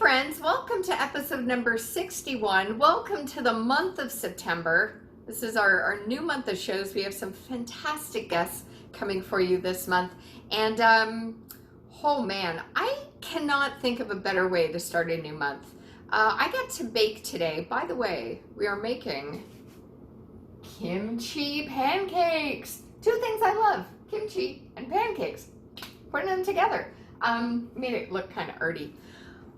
friends, welcome to episode number 61. Welcome to the month of September. This is our new month of shows. We have some fantastic guests coming for you this month. And oh man, I cannot think of a better way to start a new month. I got to bake today. By the way, we are making kimchi pancakes. Two things I love, kimchi and pancakes. Putting them together. Made it look kind of arty.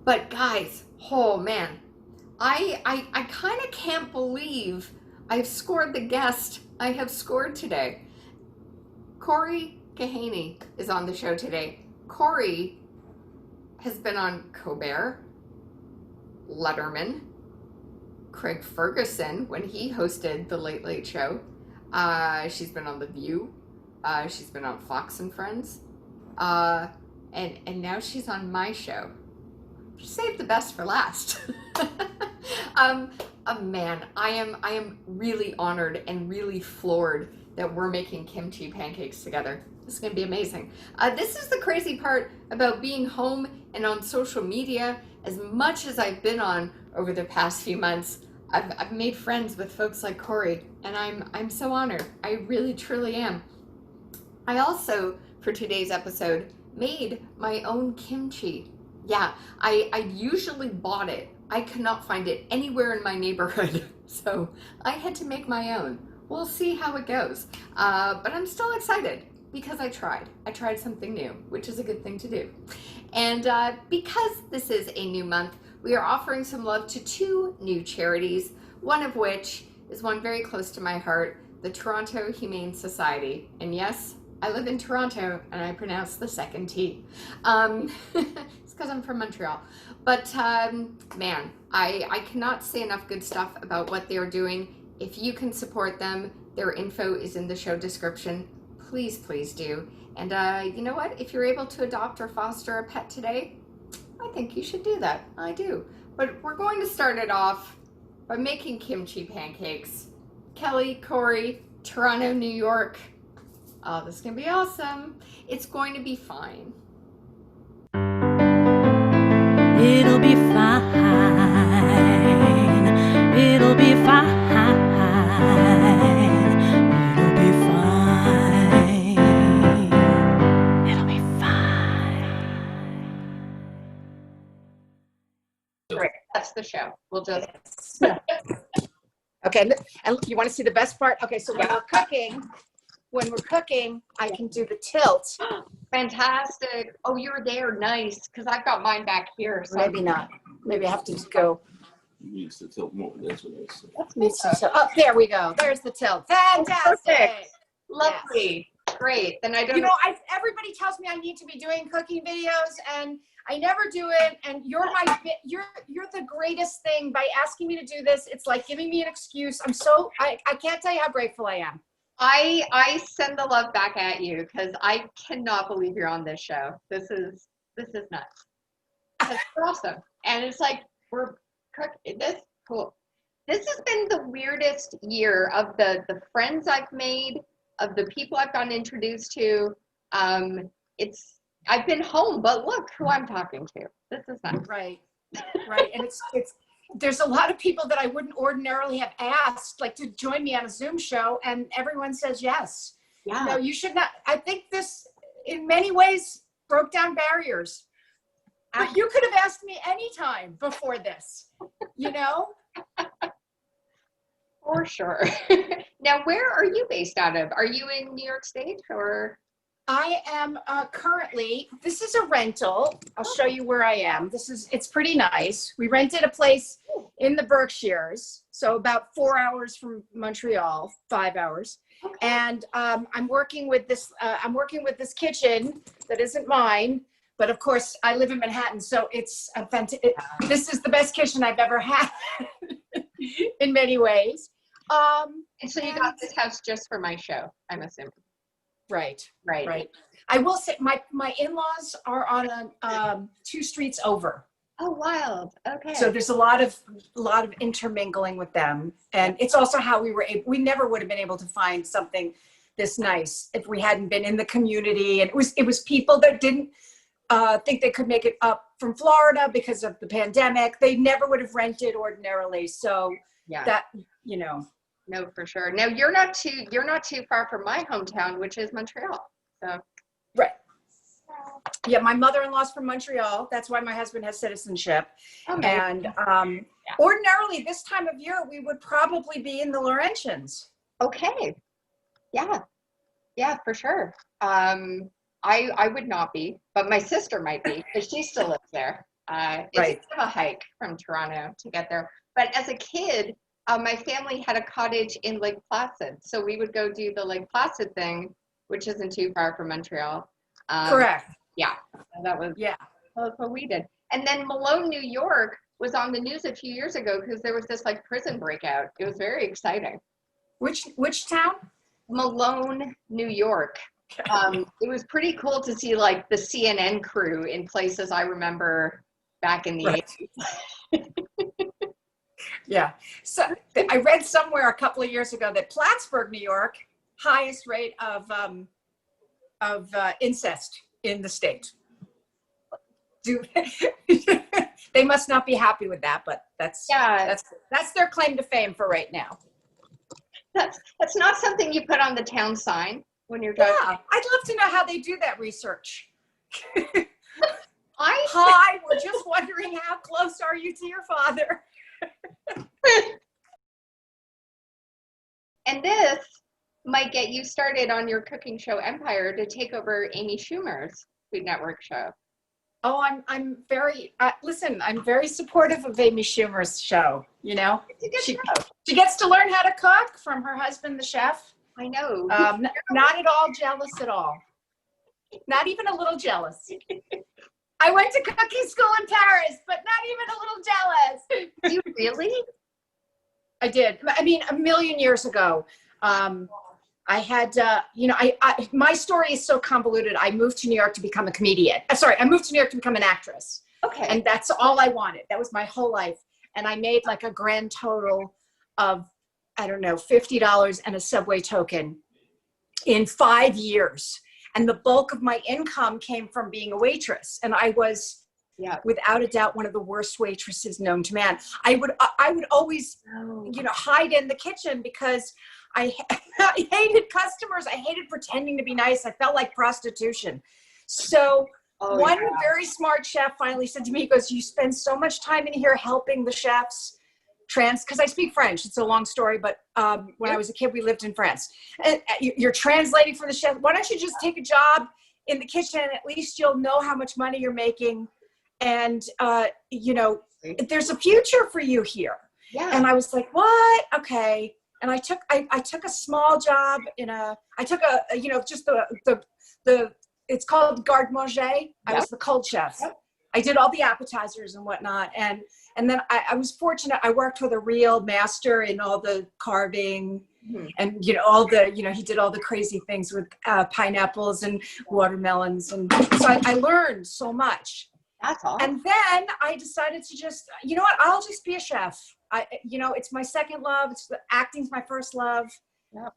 But guys, oh man, I kind of can't believe I've scored the guest I have scored today. Cory Kahaney is on the show today. Cory has been on Colbert, Letterman, Craig Ferguson when he hosted the Late Late Show. She's been on The View. She's been on Fox and Friends. And now she's on my show. Save the best for last. Man, I am really honored and really floored that we're making kimchi pancakes together. This is gonna be amazing. This is the crazy part about being home and on social media. As much as I've been on over the past few months, I've made friends with folks like Cory, and I'm so honored. I really truly am. I also, for today's episode, made my own kimchi. Yeah, I usually bought it. I could not find it anywhere in my neighborhood, so I had to make my own. We'll see how it goes, but I'm still excited because I tried. I tried something new, which is a good thing to do. And because this is a new month, we are offering some love to two new charities, one of which is one very close to my heart, the Toronto Humane Society. And yes, I live in Toronto and I pronounce the second T. It's because I'm from Montreal. But man, I cannot say enough good stuff about what they are doing. If you can support them, their info is in the show description. Please, please do. And you know what? If you're able to adopt or foster a pet today, I think you should do that. I do. But we're going to start it off by making kimchi pancakes. Kelly, Cory, Toronto, New York. Oh, this is going to be awesome. It's going to be fine. It'll be fine. It'll be fine. It'll be fine. It'll be fine. Great. That's the show. We'll just... Okay, and you want to see the best part? Okay, so when we're cooking, I can do the tilt. Fantastic. Oh, you were there. Nice. Because I've got mine back here. So Maybe not. Maybe I have to just go. Needs to tilt more. That's what I said. Needs to tilt. Oh, there we go. There's the tilt. Fantastic. Perfect. Lovely. Yes. Great. Then I don't know. Everybody tells me I need to be doing cooking videos, and I never do it. And you're the greatest thing by asking me to do this. It's like giving me an excuse. I can't tell you how grateful I am. I send the love back at you because I cannot believe you're on this show. This is nuts. It's awesome. And it's like we're cooking this cool. This has been the weirdest year of the friends I've made, of the people I've gotten introduced to. I've been home, but look who I'm talking to. This is nuts. Right. And it's there's a lot of people that I wouldn't ordinarily have asked, like, to join me on a Zoom show, and everyone says yes. Yeah. No, you should not. I think this, in many ways, broke down barriers. But you could have asked me anytime before this, you know? For sure. Now, where are you based out of? Are you in New York State or? I am currently, this is a rental. I'll show you where I am. It's pretty nice. We rented a place in the Berkshires, so about 4 hours from Montreal, 5 hours. Okay. And I'm working with this kitchen that isn't mine, but of course I live in Manhattan, so it's this is the best kitchen I've ever had in many ways. And so you got this house just for my show, I'm assuming. Right. I will say my in-laws are on 2 streets over. Oh, wild. Okay. So there's a lot of intermingling with them, and it's also how we never would have been able to find something this nice if we hadn't been in the community. And it was people that didn't think they could make it up from Florida because of the pandemic. They never would have rented ordinarily. So Yeah. that, you know. No, for sure. Now you're not too far from my hometown, which is Montreal. So Right. Yeah, my mother-in-law's from Montreal. That's why my husband has citizenship. amazing. And ordinarily this time of year, we would probably be in the Laurentians. Okay. Yeah. Yeah, for sure. I would not be, but my sister might be because she still lives there. It's Right. kind of a hike from Toronto to get there. But as a kid, my family had a cottage in Lake Placid. So we would go do the Lake Placid thing, which isn't too far from Montreal. Correct. Yeah. That was what we did. And then Malone, New York was on the news a few years ago because there was this like prison breakout. It was very exciting. Which town? Malone, New York. It was pretty cool to see like the CNN crew in places I remember back in the 80s. Yeah. So I read somewhere a couple of years ago that Plattsburgh, New York, highest rate of incest in the state. They must not be happy with that, but that's their claim to fame for right now. That's not something you put on the town sign when you're driving. Yeah, I'd love to know how they do that research. Hi, Hi, we're just wondering how close are you to your father? And this might get you started on your cooking show empire to take over Amy Schumer's Food Network show. Oh, I'm very listen. I'm very supportive of Amy Schumer's show. You know, It's a good show. she gets to learn how to cook from her husband, the chef. I know. Not at all jealous at all. Not even a little jealous. I went to cooking school in Paris, but not even a little jealous. You really? I did. I mean, a million years ago. I had, my story is so convoluted. I moved to New York to become a comedian. I moved to New York to become an actress. Okay. And that's all I wanted. That was my whole life. And I made like a grand total of, I don't know, $50 and a Subway token in 5 years. And the bulk of my income came from being a waitress. And I was, without a doubt, one of the worst waitresses known to man. I would always, hide in the kitchen because I hated customers. I hated pretending to be nice. I felt like prostitution. So one very smart chef finally said to me, he goes, you spend so much time in here helping the chefs because I speak French. It's a long story, but when I was a kid, we lived in France. And you're translating for the chef. Why don't you just take a job in the kitchen? At least you'll know how much money you're making. And, there's a future for you here. Yeah. And I was like, what? Okay. And I took a small job just it's called garde manger. I was the cold chef. Yep. I did all the appetizers and whatnot. And then I was fortunate. I worked with a real master in all the carving and, he did all the crazy things with pineapples and watermelons. And so I learned so much. That's awesome. And then I decided to just, I'll just be a chef. It's my second love. Acting's my first love. Yep.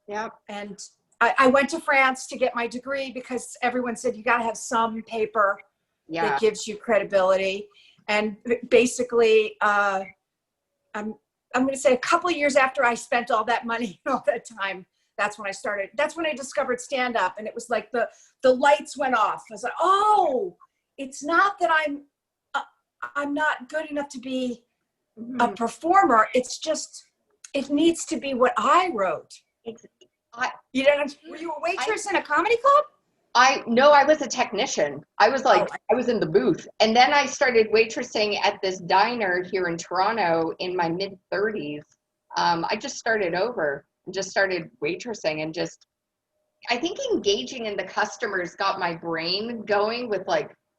Yep. And I went to France to get my degree because everyone said you got to have some paper that gives you credibility. And basically, I'm going to say a couple of years after I spent all that money and all that time, that's when I started. That's when I discovered stand-up, and it was like the lights went off. I was like, oh, it's not that I'm not good enough to be a performer. It's just, it needs to be what I wrote. Were you a waitress in a comedy club? No, I was a technician. I was I was in the booth. And then I started waitressing at this diner here in Toronto in my mid 30s. I just started over and just started waitressing and I think engaging in the customers got my brain going with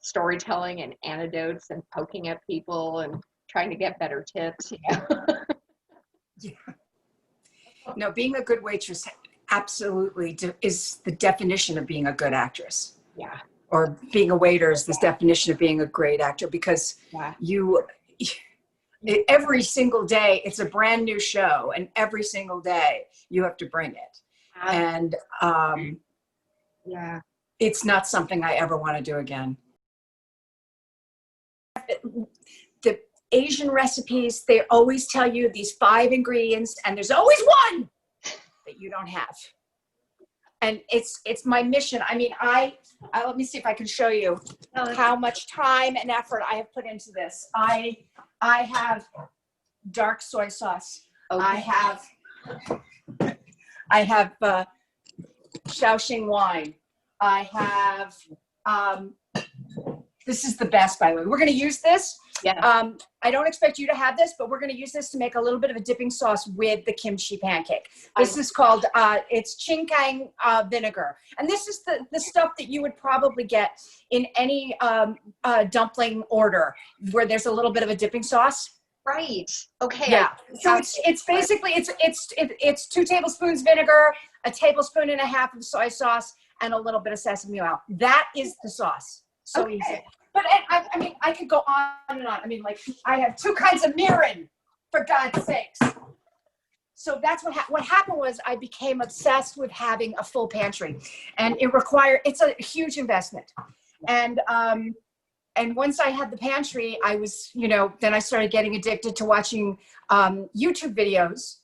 storytelling and anecdotes and poking at people and trying to get better tips. Yeah. No, being a good waitress absolutely is the definition of being a good actress. Yeah. Or being a waiter is the definition of being a great actor because every single day it's a brand new show, and every single day you have to bring it. And it's not something I ever want to do again. the Asian recipes, they always tell you these 5 ingredients, and there's always one that you don't have. And it's my mission. I mean, I let me see if I can show you how much time and effort I have put into this. I have dark soy sauce. Okay. I have Shaoxing wine. I have this is the best, by the way. We're going to use this. Yeah. I don't expect you to have this, but we're going to use this to make a little bit of a dipping sauce with the kimchi pancake. This is called, it's chinkang vinegar. And this is the stuff that you would probably get in any dumpling order where there's a little bit of a dipping sauce. Right. Okay. Yeah. So it's basically, it's 2 tablespoons vinegar, a tablespoon and a half of soy sauce, and a little bit of sesame oil. That is the sauce. So Okay. easy. But I mean, I could go on and on. I mean, like, I have 2 kinds of mirin, for God's sakes. So that's what happened was I became obsessed with having a full pantry, and it's a huge investment. And once I had the pantry, I was, then I started getting addicted to watching YouTube videos.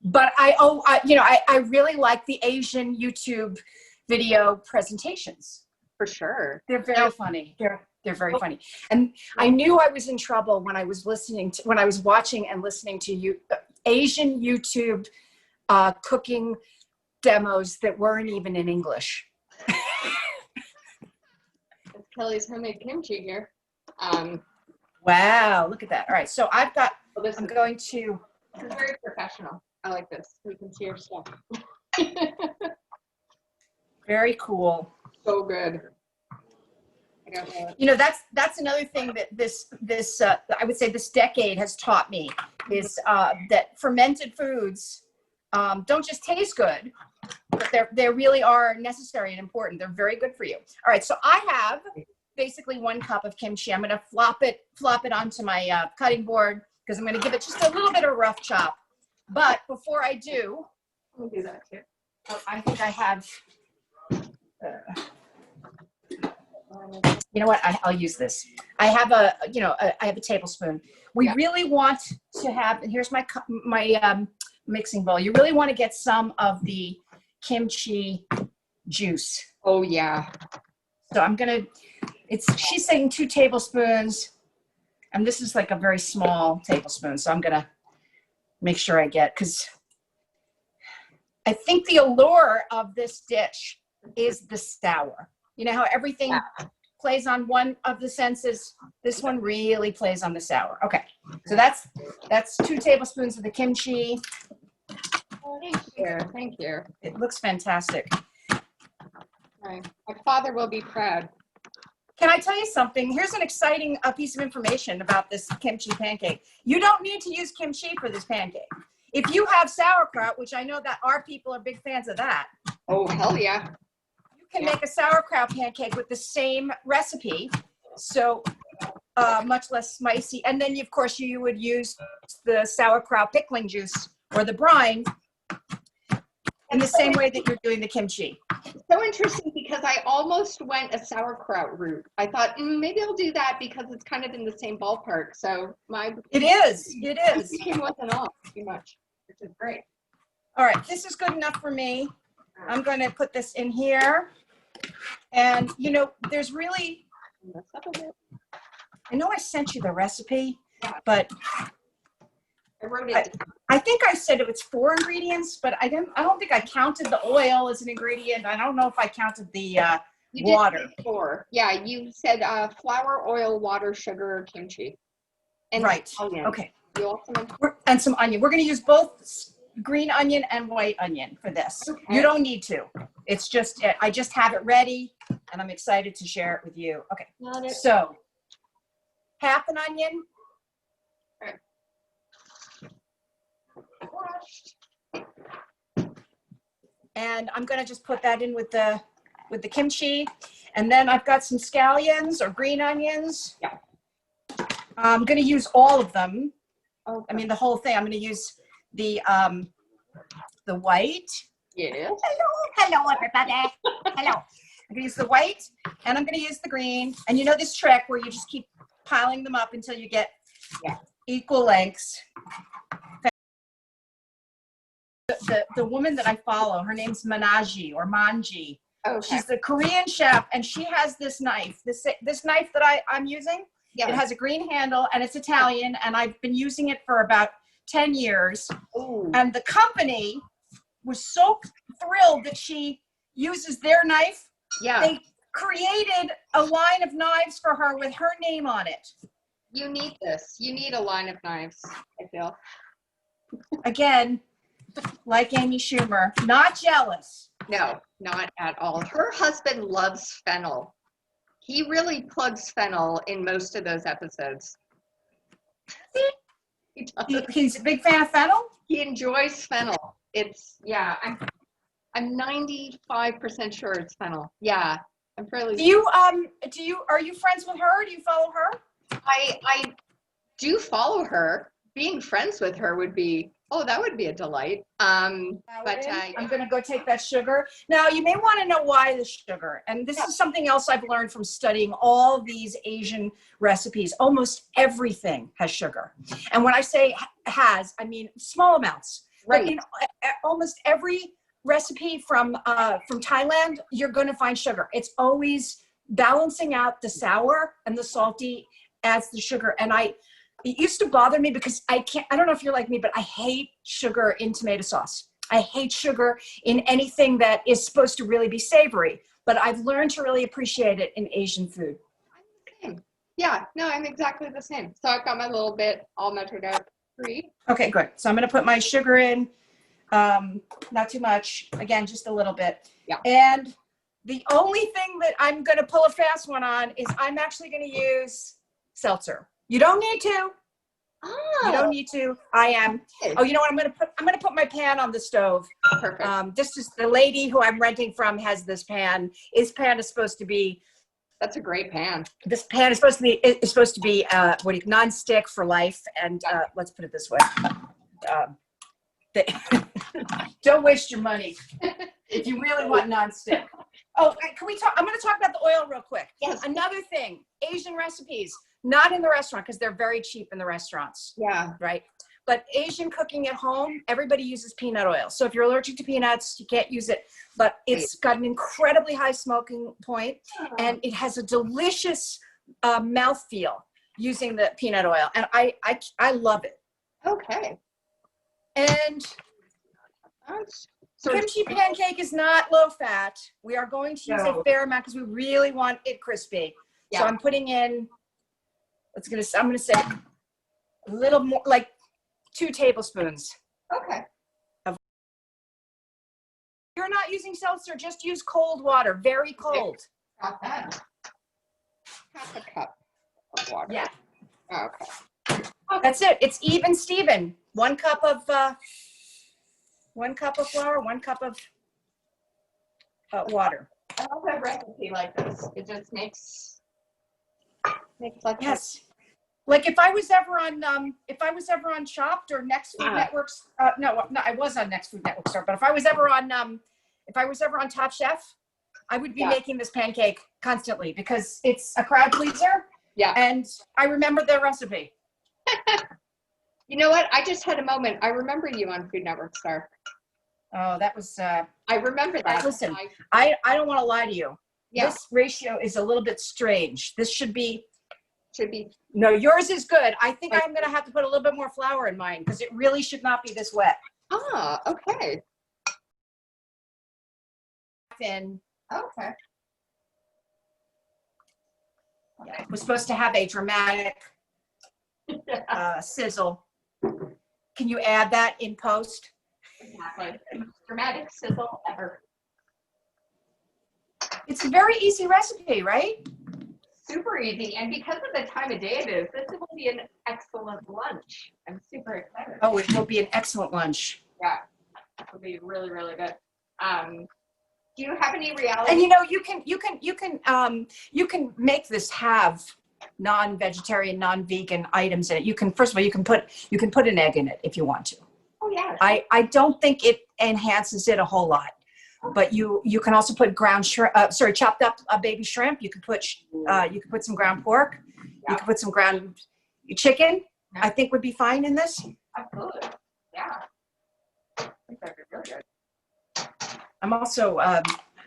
But I really like the Asian YouTube video presentations. For sure. They're very funny. They're very funny. And I knew I was in trouble when I was watching and listening to Asian YouTube cooking demos that weren't even in English. It's Kelly's homemade kimchi here. Wow, look at that. All right, so I'm going to. This is very professional. I like this. We can see your stuff. Very cool. So good. That's another thing that this I would say this decade has taught me is that fermented foods don't just taste good, but they really are necessary and important. They're very good for you. All right, so I have basically 1 cup of kimchi. I'm going to flop it onto my cutting board because I'm going to give it just a little bit of a rough chop. But before I do, We'll do that too. I think I have. You know what? I'll use this. I have I have a tablespoon. We really want to have, and here's my mixing bowl. You really want to get some of the kimchi juice. Oh yeah. So she's saying 2 tablespoons, and this is like a very small tablespoon. So I'm gonna make sure I get, because I think the allure of this dish is the sour. You know how everything plays on one of the senses? This one really plays on the sour. Okay, so that's 2 tablespoons of the kimchi. Oh, thank you. Thank you. It looks fantastic. Right. My father will be proud. Can I tell you something? Here's an exciting piece of information about this kimchi pancake. You don't need to use kimchi for this pancake. If you have sauerkraut, which I know that our people are big fans of that. Oh, hell yeah. Can make a sauerkraut pancake with the same recipe, so much less spicy. And then, of course, you would use the sauerkraut pickling juice or the brine in the same way that you're doing the kimchi. So interesting because I almost went a sauerkraut route. I thought maybe I'll do that because it's kind of in the same ballpark. So it is. It wasn't off too much, which is great. All right, this is good enough for me. I'm going to put this in here. And, there's really, I know I sent you the recipe, but I wrote it. I think I said it was 4 ingredients, but I don't think I counted the oil as an ingredient. I don't know if I counted the water. Did say 4. Yeah, you said flour, oil, water, sugar, kimchi. And right. Onion. Okay. You also mentioned and some onion. We're going to use both green onion and white onion for this. Okay. You don't need to. It's just, I just have it ready and I'm excited to share it with you. Okay. So half an onion. Okay. And I'm going to just put that in with the kimchi. And then I've got some scallions or green onions. Yeah. I'm going to use all of them. Okay. I mean, the whole thing. I'm going to use the white. Yes. Hello, everybody. Hello. I'm gonna use the white and I'm gonna use the green. And you know this trick where you just keep piling them up until you get equal lengths. The woman that I follow, her name's Manaji or Manji. Okay. She's the Korean chef, and she has this knife. This knife that I'm using, Yeah. it has a green handle, and it's Italian, and I've been using it for about 10 years. Ooh. And the company was so thrilled that she uses their knife. Yeah. They created a line of knives for her with her name on it. You need this. You need a line of knives, I feel. Again, like Amy Schumer, not jealous. No, not at all. Her husband loves fennel. He really plugs fennel in most of those episodes. He does. He's a big fan of fennel? He enjoys fennel. It's, yeah, I'm 95% sure it's fennel. Yeah, I'm fairly Are you friends with her? Do you follow her? I do follow her. Being friends with her would be, that would be a delight. But I'm going to go take that sugar. Now, you may want to know why the sugar. And this is something else I've learned from studying all these Asian recipes. Almost everything has sugar. And when I say has, I mean small amounts. Right. But in almost every recipe from Thailand, you're going to find sugar. It's always balancing out the sour and the salty adds the sugar. And it used to bother me because I don't know if you're like me, but I hate sugar in tomato sauce. I hate sugar in anything that is supposed to really be savory, but I've learned to really appreciate it in Asian food. I'm the same. Yeah, no, I'm exactly the same. So I've got my little bit all measured out. 3. Okay, good. So I'm going to put my sugar in, not too much. Again, just a little bit. Yeah. And the only thing that I'm going to pull a fast one on is I'm actually going to use seltzer. You don't need to. Oh. You don't need to. I am. Oh, you know what? I'm gonna put my pan on the stove. Perfect. This is the lady who I'm renting from has this pan. This pan is supposed to be. That's a great pan. This pan is supposed to be non-stick for life. And let's put it this way. Don't waste your money if you really want non-stick. Oh, can we talk? I'm going to talk about the oil real quick. Yes. Another thing, Asian recipes, not in the restaurant because they're very cheap in the restaurants. Yeah. Right. But Asian cooking at home, everybody uses peanut oil. So if you're allergic to peanuts, you can't use it. But it's got an incredibly high smoking point, and it has a delicious mouthfeel using the peanut oil. And I love it. Okay. And So kimchi pancake is not low fat. We are going to use a fair amount because we really want it crispy. Yeah. So I'm putting in, I'm going to say a little more, like 2 tablespoons. Okay. You're not using seltzer, just use cold water, very cold. Got that. Half a cup of water. Yeah. Okay. That's it. It's even Steven. 1 cup of flour, 1 cup of water. I love a recipe like this. It just makes like Yes. Like if I was ever on Chopped or Next Food Network's, no, I was on Next Food Network Star, but if I was ever on Top Chef, I would be making this pancake constantly because it's a crowd pleaser. Yeah. And I remember their recipe. You know what? I just had a moment. I remember you on Food Network Star. Oh, that was. I remember that. Listen, I don't want to lie to you. Yeah. This ratio is a little bit strange. This should be. No, yours is good. I think I'm going to have to put a little bit more flour in mine because it really should not be this wet. Ah, okay. Thin. Okay. Yeah, we're supposed to have a dramatic sizzle. Can you add that in post? Exactly. Dramatic sizzle ever. It's a very easy recipe, right? Super easy, and because of the time of day it is, this will be an excellent lunch. I'm super excited. Oh, it will be an excellent lunch. Yeah, it'll be really, really good. Do you have any reality? And you can make this have non-vegetarian, non-vegan items in it. You can, first of all, you can put an egg in it if you want to. Oh yeah. I don't think it enhances it a whole lot. But you can also put ground shrimp, chopped up baby shrimp. You could put some ground pork. You could put some ground chicken. I think would be fine in this. Absolutely. Yeah. I think that'd be really good. I'm also,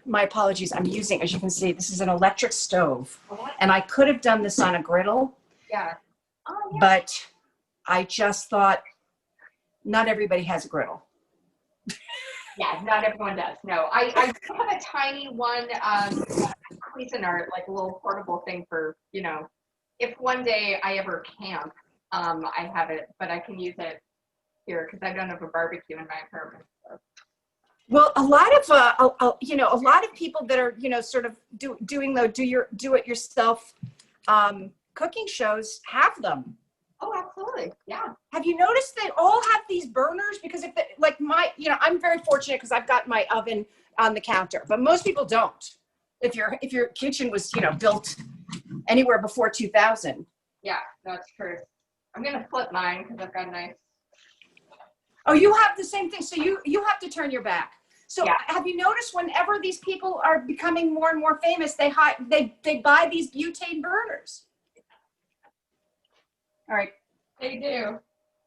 my apologies, I'm using, as you can see, this is an electric stove. And I could have done this on a griddle. Yeah. Oh, yeah. But I just thought not everybody has a griddle. Yeah, not everyone does. No, I have a tiny one, Cuisinart, like a little portable thing for, if one day I ever camp, I have it, but I can use it here because I don't have a barbecue in my apartment. So. Well, a lot of people that are, sort of doing the do-it-yourself cooking shows have them. Oh, absolutely. Yeah. Have you noticed they all have these burners? Because I'm very fortunate because I've got my oven on the counter, but most people don't. If your kitchen was, built anywhere before 2000. Yeah, that's true. I'm going to flip mine because I've got a nice. Oh, you have the same thing. So you have to turn your back. So yeah. Have you noticed whenever these people are becoming more and more famous, they buy these butane burners? All right. They do.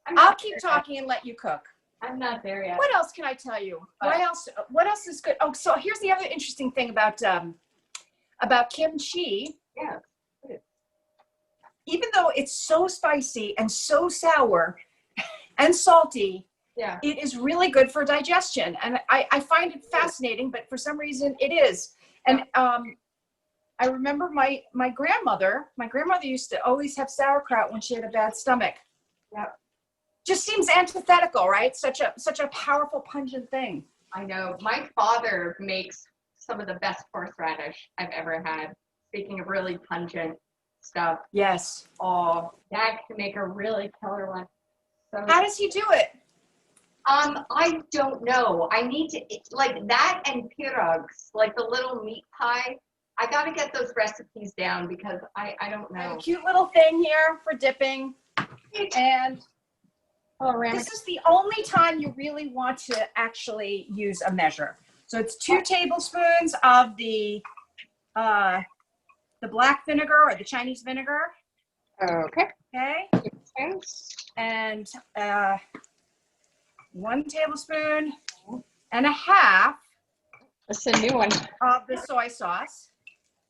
I'll keep talking and let you cook. I'm not there yet. What else can I tell you? What else is good? Oh, so here's the other interesting thing about kimchi. Yeah. Even though it's so spicy and so sour and salty, yeah, it is really good for digestion. And I find it fascinating, but for some reason it is. And I remember my grandmother used to always have sauerkraut when she had a bad stomach. Yeah. Just seems antithetical, right? Such a powerful, pungent thing. I know. My father makes some of the best horseradish I've ever had. Speaking of really pungent stuff. Yes. Oh, Dad can make a really killer one. So how does he do it? I don't know. I need to, like that and pirogs, like the little meat pie. I got to get those recipes down because I don't know. A cute little thing here for dipping. And this is the only time you really want to actually use a measure. So it's 2 tablespoons of the black vinegar or the Chinese vinegar. Okay. Okay. And 1 tablespoon and a half. That's a new one. Of the soy sauce.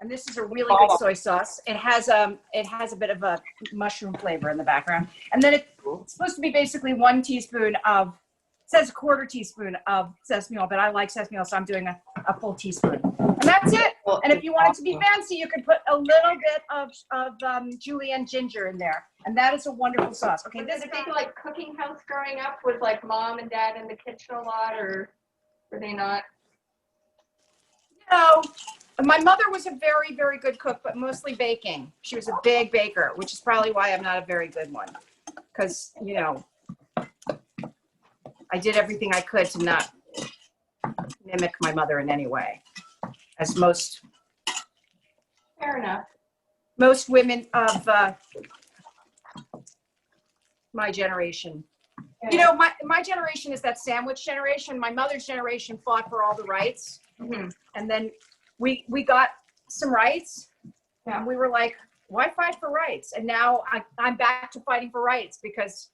And this is a really good soy sauce. It has a bit of a mushroom flavor in the background. And then it's supposed to be basically 1 teaspoon of, it says 1/4 teaspoon of sesame oil, but I like sesame oil, so I'm doing a full teaspoon. And that's it. And if you want it to be fancy, you could put a little bit of julienne ginger in there. And that is a wonderful sauce. Okay, this is a big like cooking house growing up with like mom and dad in the kitchen a lot, or were they not? No. My mother was a very, very good cook, but mostly baking. She was a big baker, which is probably why I'm not a very good one. Because, I did everything I could to not mimic my mother in any way. As most women of my generation. Yeah. My generation is that sandwich generation. My mother's generation fought for all the rights. Mm-hmm. And then we got some rights, yeah. And we were like, why fight for rights? And now I'm back to fighting for rights because,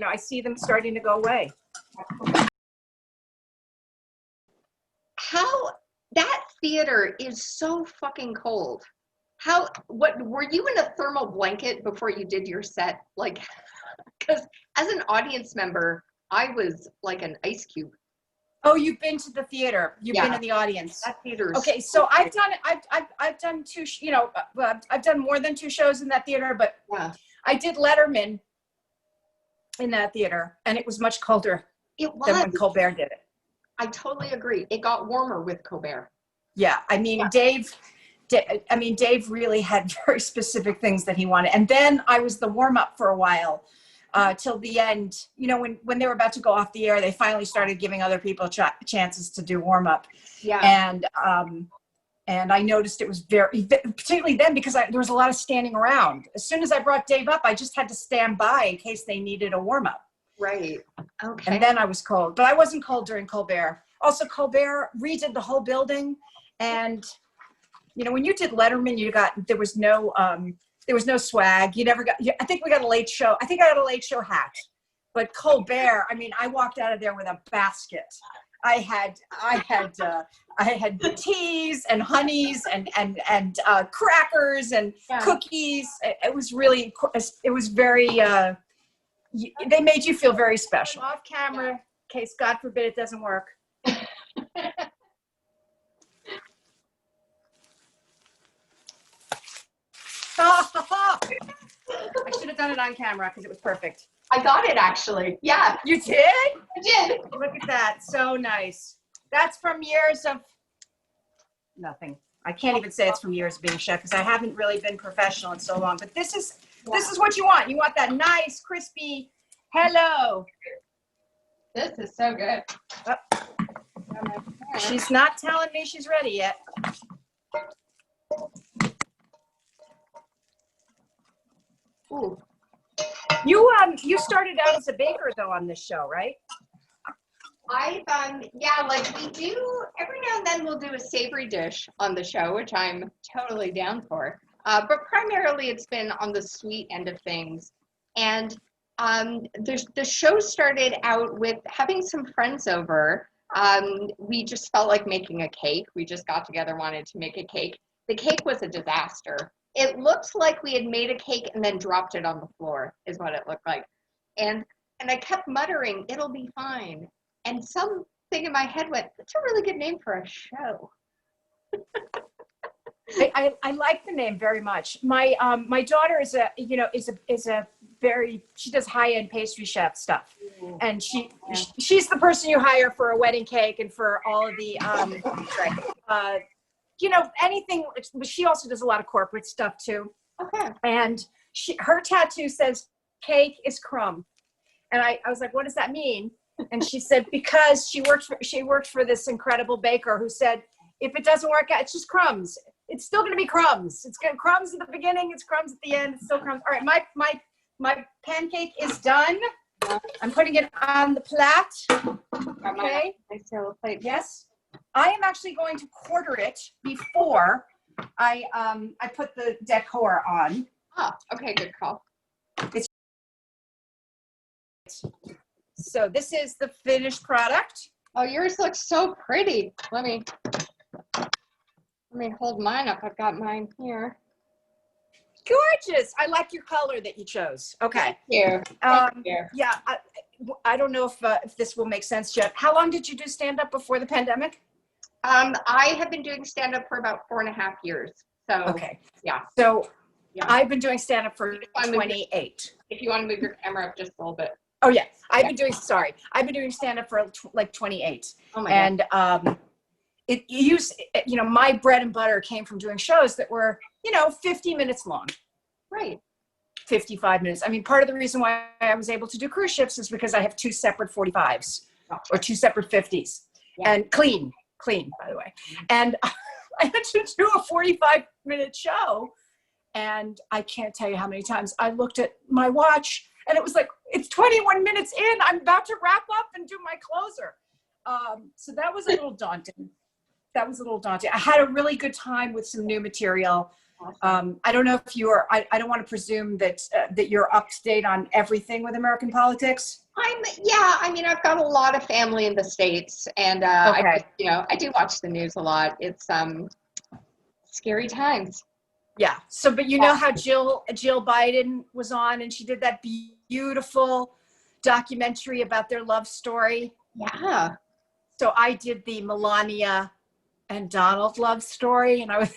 I see them starting to go away. How that theater is so fucking cold. What were you in a thermal blanket before you did your set? Like, because as an audience member, I was like an ice cube. Oh, you've been to the theater. You've been in the audience. That theater. Okay, so I've done 2. I've done more than 2 shows in that theater, but I did Letterman in that theater, and it was much colder than when Colbert did it. I totally agree. It got warmer with Colbert. Yeah, I mean, Dave really had very specific things that he wanted, and then I was the warm up for a while. Till the end, when they were about to go off the air, they finally started giving other people chances to do warm up. Yeah. And I noticed it was particularly then because there was a lot of standing around. As soon as I brought Dave up, I just had to stand by in case they needed a warm up. Right. Okay. And then I was cold, but I wasn't cold during Colbert. Also, Colbert redid the whole building, and you know, when you did Letterman, there was no swag. You never got. I think we got a Late Show. I think I got a Late Show hat, but Colbert. I mean, I walked out of there with a basket. I had teas and honeys and crackers and cookies. It was very. They made you feel very special. Off camera, in case God forbid it doesn't work. I should have done it on camera because it was perfect. I got it actually. Yeah. You did? I did. Look at that. So nice. That's from years of nothing. I can't even say it's from years of being a chef because I haven't really been professional in so long. But this is what you want. You want that nice, crispy hello. This is so good. She's not telling me she's ready yet. Ooh. You started out as a baker though on this show, right? Yeah, like we do every now and then we'll do a savory dish on the show, which I'm totally down for. But primarily it's been on the sweet end of things. And the show started out with having some friends over. We just felt like making a cake. We just got together, wanted to make a cake. The cake was a disaster. It looked like we had made a cake and then dropped it on the floor, is what it looked like. And I kept muttering, it'll be fine. And something in my head went, that's a really good name for a show. I like the name very much. My daughter is a very, she does high-end pastry chef stuff. And she's the person you hire for a wedding cake and for all of the anything. She also does a lot of corporate stuff too. Okay. And her tattoo says cake is crumb. And I was like, what does that mean? And she said, because she worked for this incredible baker who said, if it doesn't work out, it's just crumbs. It's still going to be crumbs. It's going to crumbs at the beginning. It's crumbs at the end. It's still crumbs. All right. My pancake is done. I'm putting it on the plate. Okay. Nice yellow plate. Yes. I am actually going to quarter it before I put the decor on. Ah, okay, good call. So this is the finished product. Oh, yours looks so pretty. Let me hold mine up. I've got mine here. Gorgeous. I like your color that you chose. Okay. Thank you. Thank you. Yeah. I don't know if this will make sense, Jeff. How long did you do stand-up before the pandemic? I have been doing stand-up for about 4.5 years. So okay. Yeah. So yeah. I've been doing stand-up for 28. If you want to move your camera up just a little bit. Oh yeah. I've been doing stand-up for like 28. Oh my God. And my bread and butter came from doing shows that were, 50 minutes long. Right. 55 minutes. I mean, part of the reason why I was able to do cruise ships is because I have 2 separate 45s or 2 separate 50s and clean, by the way. And I had to do a 45-minute show. And I can't tell you how many times I looked at my watch and it was like, it's 21 minutes in. I'm about to wrap up and do my closer. So that was a little daunting. I had a really good time with some new material. I don't know if I don't want to presume that you're up to date on everything with American politics. I've got a lot of family in the States and I do watch the news a lot. It's scary times. Yeah. So, but know how Jill Biden was on and she did that beautiful documentary about their love story. Yeah. So I did the Melania and Donald love story, and I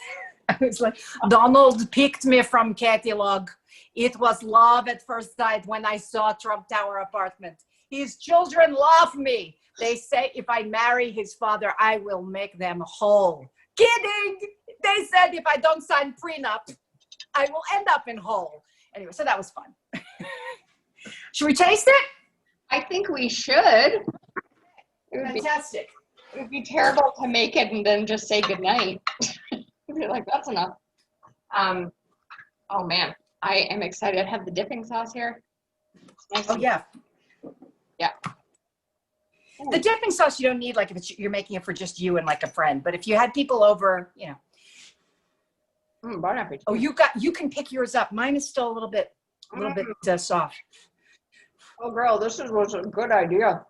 was like, Donald picked me from catalog. It was love at first sight when I saw Trump Tower apartment. His children love me. They say if I marry his father, I will make them whole. Kidding. They said if I don't sign prenup, I will end up in whole. Anyway, so that was fun. Should we taste it? I think we should. Fantastic. It would be terrible to make it and then just say goodnight. You're like, that's enough. Oh man, I am excited. I have the dipping sauce here. Nice. Oh yeah. Yeah. The dipping sauce you don't need, like if you're making it for just you and like a friend. But if you had people over, you know. Bon appetit. Oh, you can pick yours up. Mine is still a little bit soft. Oh, girl, this was a good idea.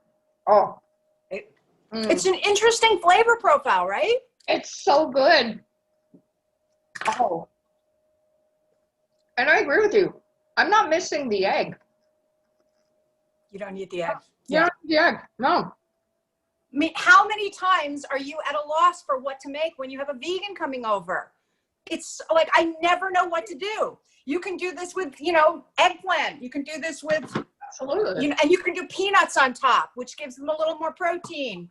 Oh, It's an interesting flavor profile, right? it's so good. Oh, and I agree with you. I'm not missing the egg. You don't need the egg. Yeah, the egg. No. I mean, how many times are you at a loss for what to make when you have a vegan coming over? It's like, I never know what to do. You can do this with, you know, eggplant. You can do this with, Absolutely. you know, and you can do peanuts on top, which gives them a little more protein.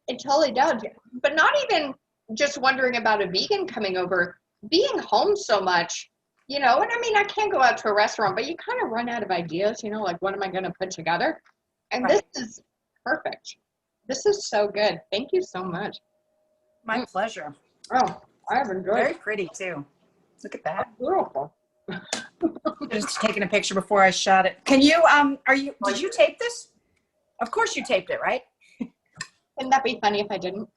It totally does. But not even just wondering about a vegan coming over, being home so much, you know, and I mean, I can't go out to a restaurant, but you kind of run out of ideas, you know, like what am I going to put together? And Right. This is perfect. This is so good. Thank you so much. My pleasure. Oh, I have enjoyed Very it. pretty too. Look at that. Beautiful. Just taking a picture before I shot it. Can you, did you tape this? Of course you taped it, right? Wouldn't that be funny if I didn't?